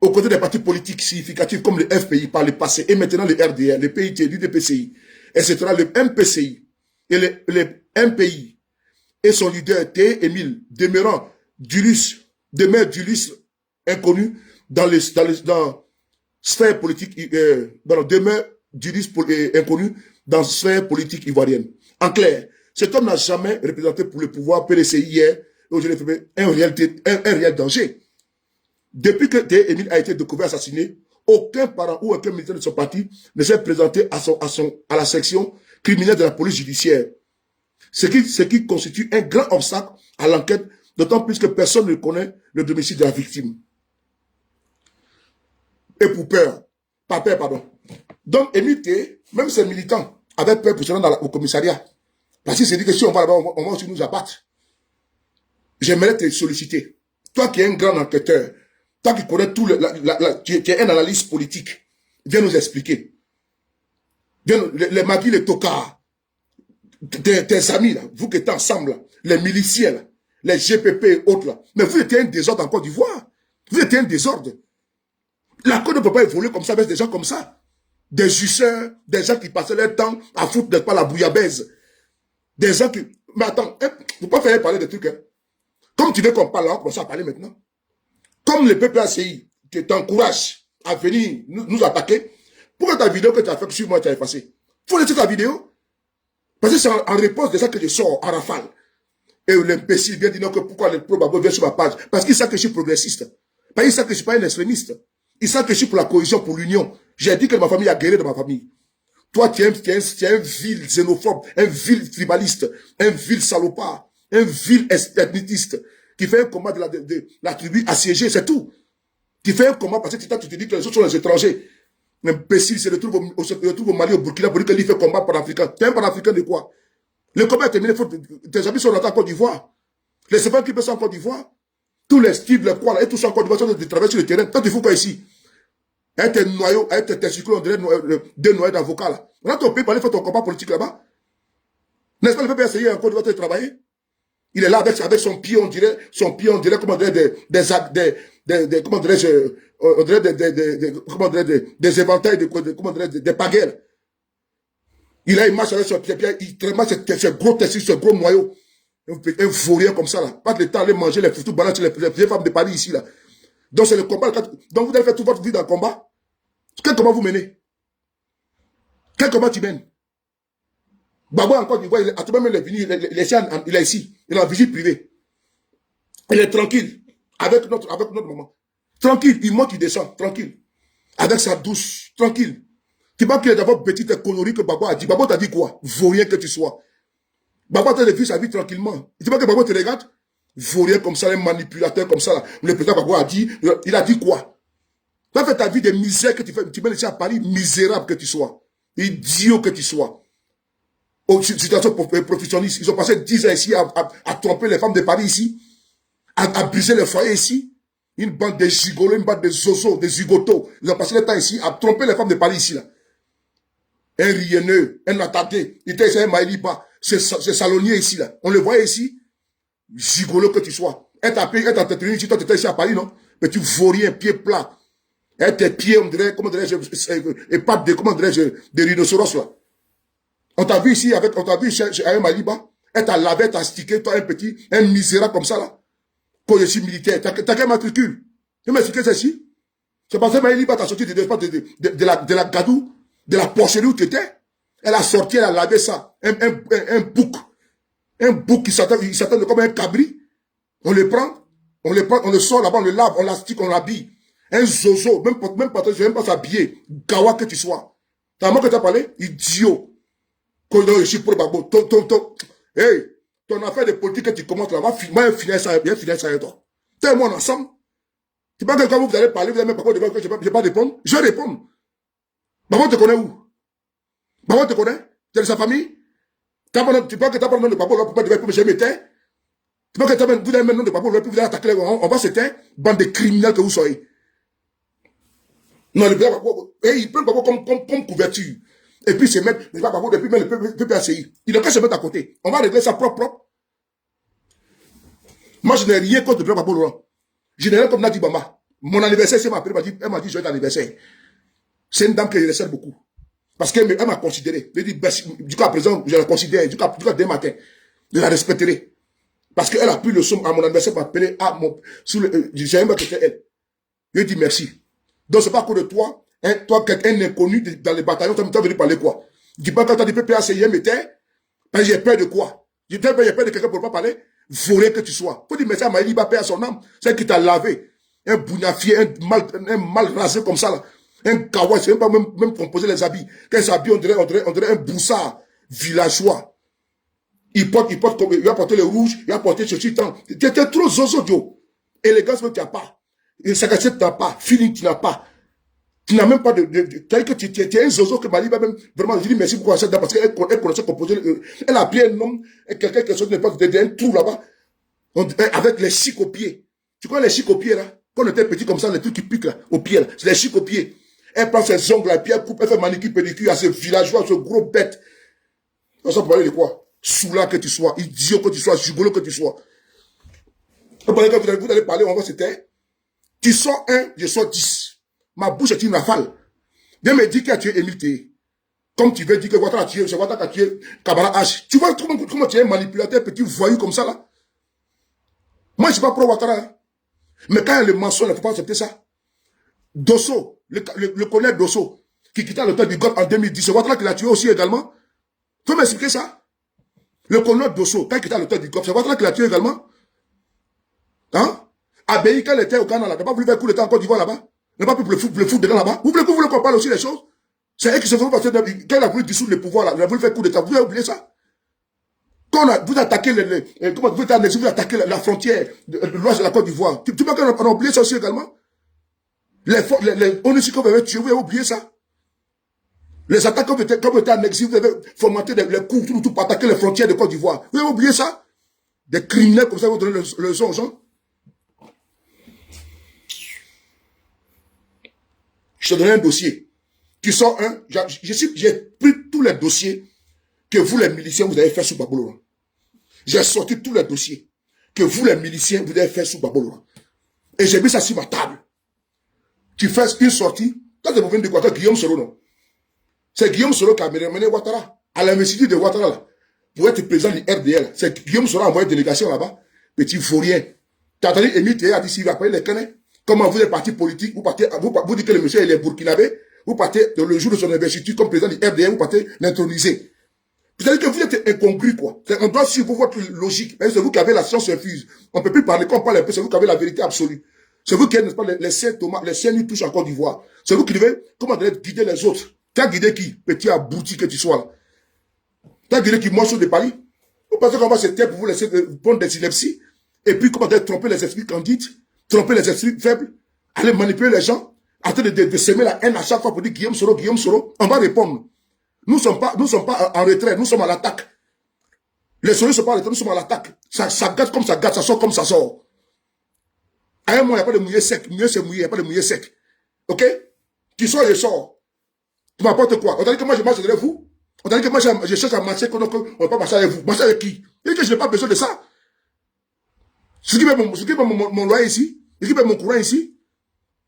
aux côtés des partis politiques significatifs comme le FPI par le passé, et maintenant le RDR, le PIT, l'UDPCI, etc., le MPCI, et le MPI, et son leader T. Émile, demeurant Dulis inconnu dans sphère politique, demeure Dulis inconnu dans sphère politique ivoirienne. En clair, cet homme n'a jamais représenté pour le pouvoir PDCI hier, un réel danger. Depuis que T. Émile a été découvert assassiné, aucun parent ou aucun militaire de son parti ne s'est présenté à la section criminelle de la police judiciaire. Ce qui constitue un grand obstacle à l'enquête, d'autant plus que personne ne connaît le domicile de la victime. Et pour peur. Pas peur, pardon. Donc, Émile Té, même ses militants, avaient peur pour se rendre au commissariat. Parce qu'il s'est dit que si on va là-bas, on va aussi nous abattre. J'aimerais te solliciter. Toi qui es un grand enquêteur, toi qui connais tout, qui es un analyste politique, viens nous expliquer. Les Magui, les Tocards, tes amis, là, vous qui êtes ensemble, là, les miliciens, là, les GPP et autres, là. Mais vous étiez un désordre en Côte d'Ivoire. Vous étiez un désordre. La Côte ne peut pas évoluer comme ça avec des gens comme ça. Des jusseurs, des gens qui passaient leur temps à foutre n'est pas la bouillabaisse. Des gens qui... Mais attends, hein, vous ne pouvez pas faire parler de trucs, hein. Comme tu veux qu'on parle là, on commence à parler maintenant. Comme le PPACI, qui t'encourage à venir nous attaquer, pourquoi ta vidéo que tu as faite sur moi, tu as effacée? Faut laisser ta vidéo. Parce que c'est en réponse de ça que je sors en rafale. Et l'imbécile vient dire non, que pourquoi le pro-babo vient sur ma page. Parce qu'il sait que je suis progressiste. Parce qu'il sait que je ne suis pas un extrémiste. Il sait que je suis pour la cohésion, pour l'union. J'ai dit que ma famille a guéri de ma famille. Toi, tu es un vil xénophobe, un vil tribaliste, un vil salopard, un vil ethniciste, qui fait un combat de la tribu assiégée, c'est tout. Qui fait un combat parce que tu te dis que les autres sont les étrangers. L'imbécile se retrouve au Mali, au Burkina, pour dire qu'il fait combat panafricain. Tu es un panafricain de quoi? Le combat est terminé, tes amis sont rentrés en Côte d'Ivoire. Les servants qui sont en Côte d'Ivoire. Tous les styles, les poids, là, et tout ça encore, de traverser le terrain. Toi, tu fous quoi ici? Avec tes noyaux, avec tes testicules, on dirait deux noyaux d'avocats, là. Là, ton pays, aller faire ton combat politique là-bas. N'est-ce pas, le peuple essayer encore de travailler? Il est là avec son pied, on dirait, comment dirait, comment dirais-je, on dirait des éventails, comment dirais, des baguettes. Il marche avec son pied, il traîne ce gros testicules, ce gros noyau. Un vaurien comme ça, là. Pas de temps, aller manger les foutous bananes sur les femmes de Paris ici, là. Donc, c'est le combat. Donc, vous allez faire toute votre vie dans le combat. Quel combat vous menez? Quel combat tu mènes? Babo, encore, il a tout même il est ici. Il est en visite privée. Il est tranquille. Avec notre maman. Tranquille. Il monte, il descend. Tranquille. Avec sa douce. Tranquille. Tu vois qu'il est d'abord petite connerie que Babo a dit. Babo t'a dit quoi? Vaurien que tu sois. Babo t'a vécu sa vie tranquillement. Tu vois que Babo te regarde? Vaurien comme ça, un manipulateur comme ça. Là. Le président Babo a dit, il a dit quoi? Tu as fait ta vie de misère que tu fais. Tu mets ici à Paris, misérable que tu sois. Idiot que tu sois. Aux situations professionnelles. Ils ont passé 10 ans ici à tromper les femmes de Paris ici. À briser les foyers ici. Une bande de gigolos, une bande de zozos, de zigotos. Ils ont passé le temps ici à tromper les femmes de Paris ici. Là. Un rienneux, un attaqué. Il était ici un Maïliba. C'est salonnier ici. Là. On le voyait ici. Gigolo que tu sois. Et t'as tenu ici, toi tu étais ici à Paris, non? Mais tu vaurien, pied plat. Et tes pieds, on dirait, comment dirais-je, épate de, comment dirais-je, de rhinocéros, là. On t'a vu ici, on t'a vu chez un Maliba. Et t'as lavé, t'as stické, toi, un misérable comme ça, là. Quand je suis militaire, t'as quel matricule? Tu m'as expliqué ça ici? C'est parce que Maliba t'a sorti de la gadou, de la porcherie où tu étais. Elle a sorti, elle a lavé ça. Un bouc. Un bouc qui s'attend comme un cabri. On le prend, on le sort là-bas, on le lave, on l'astique, on l'habille. Un zozo, même pas, je vais même pas s'habiller. Gawa que tu sois. T'as moi que t'as parlé? Idiot. Quand je suis pour Babo. Hey, ton affaire de politique que tu commences là, moi, finir ça avec toi. T'es moi ensemble. Tu penses que quand vous allez parler, vous allez même pas répondre que je vais pas répondre? Je vais répondre. Babo te connaît où? Babo te connaît? Tu es de sa famille? Tu penses que tu as pas le nom de Babo, là, pour pas de me jamais taire? Tu penses que vous avez le nom de Babo, là, pour vous allez attaquer, on va se taire, bande de criminels que vous soyez. Non, le Babo, il prend Babo comme couverture. Et puis se mettre, le Babo, depuis même le PPACI. Il n'a qu'à se mettre à côté. On va régler ça propre. Moi, je n'ai rien contre le Babo Laurent. Je n'ai rien comme Nadi Bamba. Mon anniversaire, elle m'a dit, joyeux anniversaire. C'est une dame que je respecte beaucoup. Parce qu'elle m'a considéré. Je dis, du coup, à présent, je la considère. Du coup, dès matin, je la respecterai. Parce qu'elle a pris le somme à mon anniversaire pour m'appeler à mon. Je sais même pas que c'était elle. Je lui dis merci. Donc, c'est pas à cause de toi. Hein, toi, quelqu'un inconnu dans les bataillons, tu as venu parler quoi? Je dis pas quand tu as dit PPACI, mais parce que j'ai peur de quoi? J'ai peur de quelqu'un pour ne pas parler. Vaurien que tu sois. Faut dire merci à Maïli Bapé à son âme. C'est qui t'a lavé. Un bounafier, un mal rasé comme ça là. Un kawaii, c'est même pas même composer les habits. Quand il s'habille, on dirait un boussard villageois. Il va porter le rouge, il va porter ceci, tant. Tu es trop zozo, Dio. Élégance, tu n'as pas. Sagacité, tu n'as pas. Feeling, tu n'as pas. Tu n'as même pas de tu es un zozo que Maliba même, vraiment, je dis merci beaucoup à cette dame parce qu'elle connaissait composer, elle a appelé un homme, quelqu'un qui ne pas un trou là-bas, avec les chics aux pieds. Tu connais les chics aux pieds, là? Quand on était petit comme ça, les trucs qui piquent, là, aux pieds, là, c'est les chics aux pieds. Elle prend ses ongles, puis elle coupe, elle fait manicure, pédicure à ce villageois, ce gros bête. On s'en parler de quoi? Soula que tu sois, idiot que tu sois, gigolo que tu sois. Vous allez parler, on va se taire. Tu sors 1, je sors 10. Ma bouche est une rafale. Viens me dire qu'il a tué Émile Théé. Comme tu veux dire que Ouattara a tué, c'est Ouattara qui a tué Kabara H. Tu vois comment tu es un manipulateur, petit voyou comme ça là? Moi, je ne suis pas pro Ouattara. Hein. Mais quand il y a le mensonge, il ne faut pas accepter ça. Dosso, le colonel Dosso, qui quitta l'hôtel du Golfe en 2010, c'est Ouattara qui l'a tué aussi également. Tu peux m'expliquer ça? Le colonel Dosso, quand il quitta l'hôtel du Golfe, c'est Ouattara qui l'a tué également. Hein? Abéi, quand il était au Ghana, là, il n'a pas voulu faire coup d'état en Côte d'Ivoire là-bas. Il n'a pas pu le foutre dedans là-bas. Vous voulez qu'on parle aussi des choses? C'est elle qui se fait passer. Quand il a voulu dissoudre le pouvoir là, il a voulu faire coup d'état. Vous avez oublié ça? Quand vous attaquez vous attaquez la frontière de l'ouest de la Côte d'Ivoire, tu vois qu'on a oublié ça aussi également? Les ONUCI qu'on avait tué, vous avez oublié ça? Les attaques comme vous étiez en exil, vous avez fomenté les coups, tout pour attaquer les frontières de Côte d'Ivoire. Vous avez oublié ça? Des criminels comme ça, vous donnez le son aux gens. Je te donne un dossier. Tu sors un, j'ai pris tous les dossiers que vous, les miliciens, vous avez fait sous Gbagbo Laurent. J'ai sorti tous les dossiers que vous, les miliciens, vous avez fait sous Gbagbo Laurent. Et j'ai mis ça sur ma table. Tu fais une sortie. Quand tu viens de quoi, Guillaume Soro, non? C'est Guillaume Soro qui a mené Ouattara à l'investiture de Ouattara, là, pour être président du RDL. C'est Guillaume Soro a envoyé une délégation là-bas. Petit vaurien. Tu as entendu Émile Théa a dit s'il va payer les canets. Comment vous êtes parti politique, vous dites que le monsieur il est burkinabé, vous partez le jour de son investiture comme président du RDL, vous partez l'introniser. C'est-à-dire que vous êtes incongru, quoi. On doit suivre votre logique. C'est vous qui avez la science infuse. On ne peut plus parler, quand on parle un peu, c'est vous qui avez la vérité absolue. C'est vous qui êtes, n'est-ce pas, les saints Thomas, les saints lui touchent en Côte d'Ivoire. C'est vous qui devez, comment guider les autres. Tu as guidé qui? Petit abouti que tu sois là. Tu as guidé qui? Moi, je suis de Paris. Vous pensez qu'on va se taire pour vous laisser prendre des synapses? Et puis, comment tromper les esprits candides, tromper les esprits faibles, aller manipuler les gens, en train de semer la haine à chaque fois pour dire Guillaume Soro. On va répondre. Nous ne sommes pas en retrait, nous sommes à l'attaque. Les Soro ne sont pas en retrait, nous sommes à l'attaque. Ça gâte comme ça gâte, ça sort comme ça sort. À un moment, il n'y a pas de mouillé sec. Mieux c'est mouillé, il n'y a pas de mouillé sec. Ok? Tu sors, je sors. Tu m'apportes quoi? On t'a dit que moi je marche avec vous? On t'a dit que moi je cherche à marcher, qu'on ne va pas marcher avec vous. Marcher avec qui? Et que je n'ai pas besoin de ça. Ce qui paie mon loyer ici, ce qui paie mon courant ici,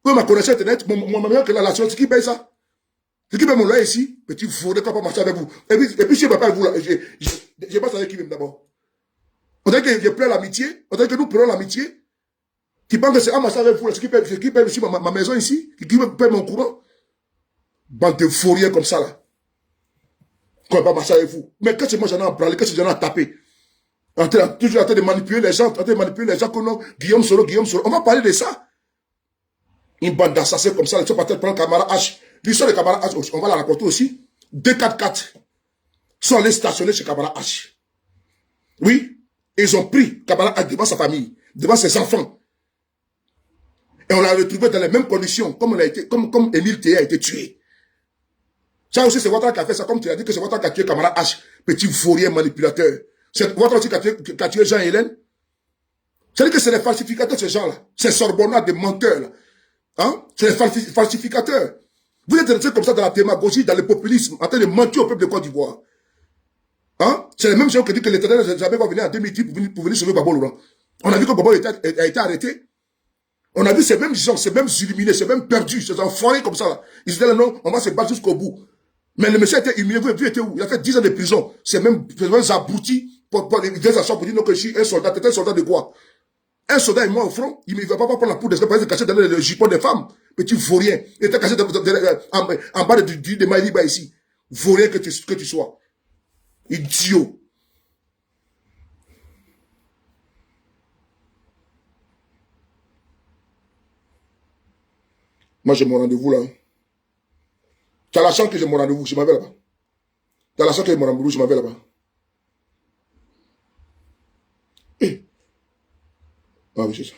ma connexion internet, mon meilleur que la nation, ce qui paye ça? Ce qui paie mon loyer ici, petit faudrait qu'on pas marcher avec vous. Et puis si je ne vais pas avec vous, là, je passe avec qui même d'abord? On t'a dit que je pleure l'amitié, on t'a dit que nous pleurons l'amitié. Tu penses que c'est à marcher avec vous, ce qui paie ici, ma maison ici, qui paie mon courant? Bande de fourriers comme ça, là. Qu'on ne va pas marcher avec vous. Mais quand moi j'en ai branlé, quand j'en ai tapé, toujours en train de manipuler les gens, qu'on a Guillaume Soro. On va parler de ça. Une bande d'assassins comme ça, ils sont partis prendre Camara H. L'histoire de Camara H, on va la raconter aussi. 244 sont allés stationner chez Camara H. Oui, ils ont pris Camara H devant sa famille, devant ses enfants. Et on l'a retrouvé dans les mêmes conditions, comme Émile Théa a été tué. Ça aussi, c'est Ouattara qui a fait ça, comme tu as dit que c'est Ouattara qui a tué Camara H, petit vaurien manipulateur. C'est Ouattara aussi qui a tué Jean-Hélène. C'est-à-dire que c'est les falsificateurs, ces gens-là. Ces sorbonnats de menteurs, là. Hein? C'est les falsificateurs. Vous êtes restés comme ça dans la démagogie, dans le populisme, en train de mentir au peuple de Côte d'Ivoire. Hein? C'est les mêmes gens qui disent que l'Éternel n'a jamais venir en 2010 pour venir sauver Gbagbo Laurent. On a vu que Gbagbo a été arrêté. On a vu ces mêmes gens, ces mêmes illuminés, ces mêmes perdus, ces enfoirés comme ça, là. Ils disaient non, on va se battre jusqu'au bout. Mais le monsieur était humilié, vous était où? Il a fait 10 ans de prison. Ces mêmes abrutis pour des achats pour dire non que je suis un soldat. T'es un soldat de quoi? Un soldat est mort au front, il ne va pas prendre la poudre d'escalade, parce qu'il est caché dans le jupon des femmes. Petit vaurien. Il était caché en bas de Maïliba ici. Vaurien que tu sois. Idiot. Moi, j'ai mon rendez-vous là. Tu as la chance que j'ai mon rendez-vous, je m'en vais là-bas. Tu as la chance que j'ai mon rendez-vous, je m'en vais là-bas. Eh. Ah oui, c'est ça.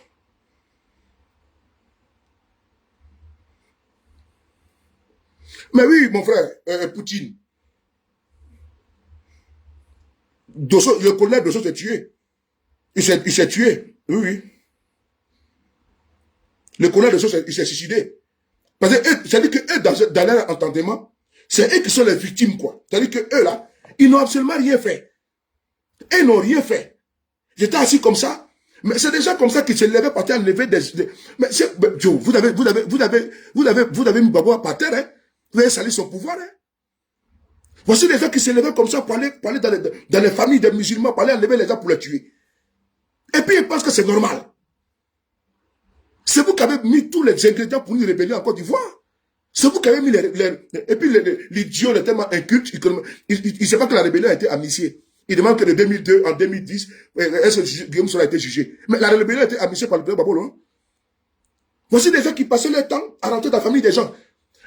Mais oui, mon frère, Poutine. Le colonel Dosso s'est tué. Il s'est tué. Oui, oui. Le colonel Dosso, il s'est suicidé. Parce que c'est-à-dire qu'eux, dans leur entendement, c'est eux qui sont les victimes, quoi. C'est-à-dire qu'eux, là, ils n'ont absolument rien fait. Ils n'ont rien fait. J'étais assis comme ça. Mais c'est des gens comme ça qui se levaient par terre, enlever mais Joe, vous avez mis Gbagbo par terre, hein. Vous avez sali son pouvoir, hein. Voici des gens qui se levaient comme ça pour aller dans les familles des musulmans, pour aller enlever les gens pour les tuer. Et puis ils pensent que c'est normal. C'est vous qui avez mis tous les ingrédients pour une rébellion en Côte d'Ivoire. C'est vous qui avez mis et puis l'idiot est tellement inculte, il ne sait pas que la rébellion a été amnistiée. Il demande que de 2002, en 2010, est-ce que Guillaume Soro a été jugé. Mais la rébellion a été amnistiée par le président Gbagbo Laurent. Voici des gens qui passaient leur temps à rentrer dans la famille des gens.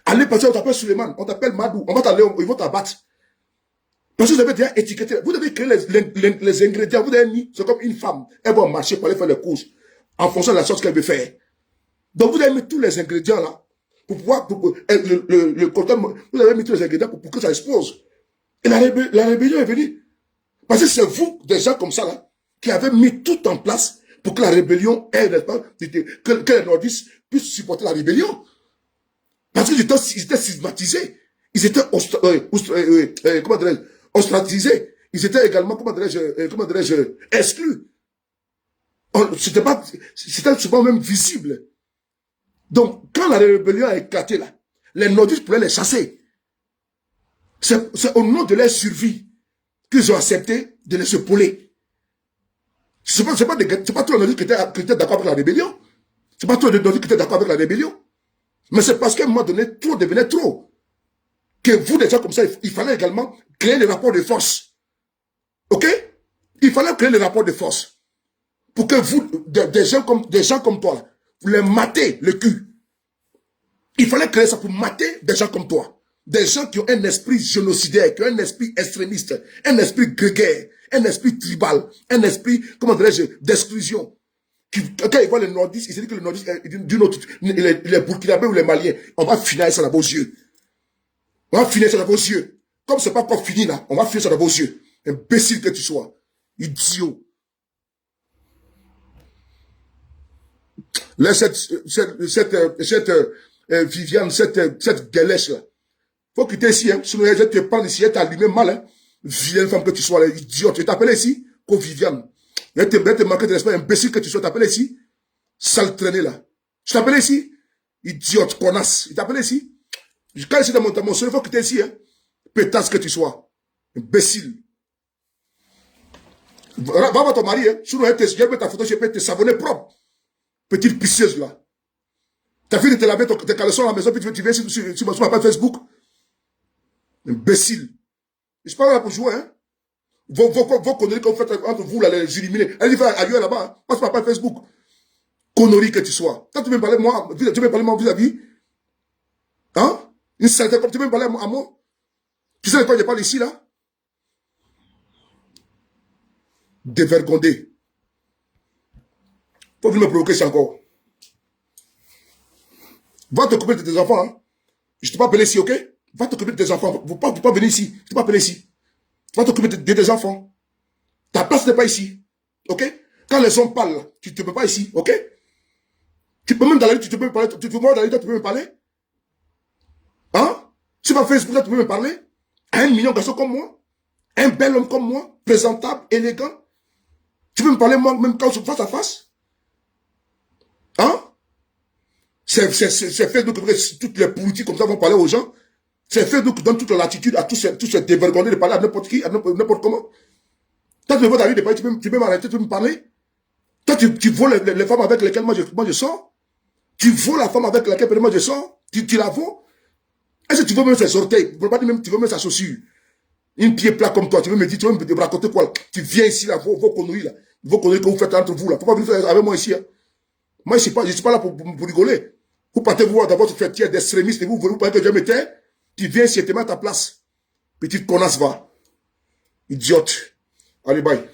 Allez passer, on t'appelle Suleiman, on t'appelle Madou, on va t'aller, ils vont t'abattre. Parce que vous avez déjà étiqueté, vous avez créé les ingrédients, vous avez mis, c'est comme une femme, elle va marcher pour aller faire les courses, en fonction de la chose qu'elle veut faire. Donc vous avez mis tous les ingrédients là, pour pouvoir, le compteur, vous avez mis tous les ingrédients pour que ça explose. Et la rébellion est venue. Parce que c'est vous, des gens comme ça là, qui avez mis tout en place pour que la rébellion ait, n'est-ce pas, que les nordistes puissent supporter la rébellion. Parce qu'ils étaient stigmatisés. Ils étaient ostracisés. Ils étaient également, comment dirais-je, exclus. C'était souvent même visible. Donc, quand la rébellion a éclaté là, les nordistes pouvaient les chasser. C'est au nom de leur survie qu'ils ont accepté de les épauler. C'est pas tous les nordistes qui étaient d'accord avec la rébellion. C'est pas tous les nordistes qui étaient d'accord avec la rébellion. Mais c'est parce qu'à un moment donné, trop devenait trop. Que vous, des gens comme ça, il fallait également créer les rapports de force. Ok? Il fallait créer les rapports de force. Pour que vous, des gens comme toi, là, vous les matez le cul. Il fallait créer ça pour mater des gens comme toi. Des gens qui ont un esprit génocidaire, qui ont un esprit extrémiste, un esprit grégaire, un esprit tribal, un esprit, comment dirais-je, d'exclusion. Quand ils voient les nordistes, ils se disent que les nordistes, d'une autre, les Burkinabés ou les Maliens, on va finir ça dans vos yeux. On va finir ça dans vos yeux. Comme c'est pas encore fini là, on va finir ça dans vos yeux. Imbécile que tu sois. Idiot. Là, Viviane, cette galèche là. Faut quitter ici, hein. Sinon, je te parle ici, elle t'a allumé mal, hein. Vilaine femme que tu sois, là, idiote. Je t'appelle ici, qu'au Viviane. Elle te manque de respect, imbécile que tu sois, t'appelles ici. Sale traîné là. Je t'appelle ici. Idiote, connasse. Il t'appelle ici. Quand je suis dans mon sol, il faut quitter ici, hein. Pétasse que tu sois. Imbécile. Va voir ton mari, hein. Sinon, je vais mettre ta photo, je vais te savonner propre. Petite pisseuse là. T'as fini de te laver tes caleçons à la maison, puis tu viens sur ma page Facebook. Imbécile. Je suis pas là pour jouer, hein. Vos conneries que vous faites entre vous, là, les éliminer. Allez faire ailleurs là-bas, hein. Passe par Facebook. Conneries que tu sois. Toi, tu veux me parler moi, vis-à-vis. Hein? Une saleté comme tu veux me parler à moi. Tu sais de quoi je parle ici, là? Dévergondé. Faut venir me provoquer ça encore. Va t'occuper de tes enfants, hein. Je t'ai pas appelé ici, ok? Va t'occuper de tes enfants. Faut pas venir ici. Je t'ai pas appelé ici. Va t'occuper de tes enfants. Ta place n'est pas ici. Ok? Quand les hommes parlent, tu ne te peux pas ici. Ok? Tu peux même dans la rue, tu peux me parler. Tu peux voir dans la rue, tu peux me parler. Hein? Sur ma Facebook, là, tu peux me parler. À 1 million de garçons comme moi. Un bel homme comme moi. Présentable, élégant. Tu peux me parler, moi, même quand on se face à face. Hein? C'est Facebook que toutes les politiques comme ça vont parler aux gens. C'est Facebook qui donne toute la latitude à tous ces dévergondés de parler à n'importe qui, à n'importe comment. Toi, tu me vois dans la rue de parler, tu peux m'arrêter, tu peux me parler. Toi, tu voles les femmes avec lesquelles moi je sors. Tu voles la femme avec laquelle moi je sors. Tu la voles. Est-ce que tu veux même ses orteils? Tu veux même sa chaussure? Une pied plat comme toi, tu veux me dire, tu veux me raconter quoi? Tu viens ici, là, vos conneries, là. Vos conneries que vous faites entre vous, là. Faut pas venir faire avec moi ici, hein. Moi, je suis pas là pour rigoler. Vous partez voir dans votre fêtière d'extrémistes et vous pensez que je me tais? Tu viens ici et te mets à ta place. Petite connasse, va. Idiote. Allez, bye.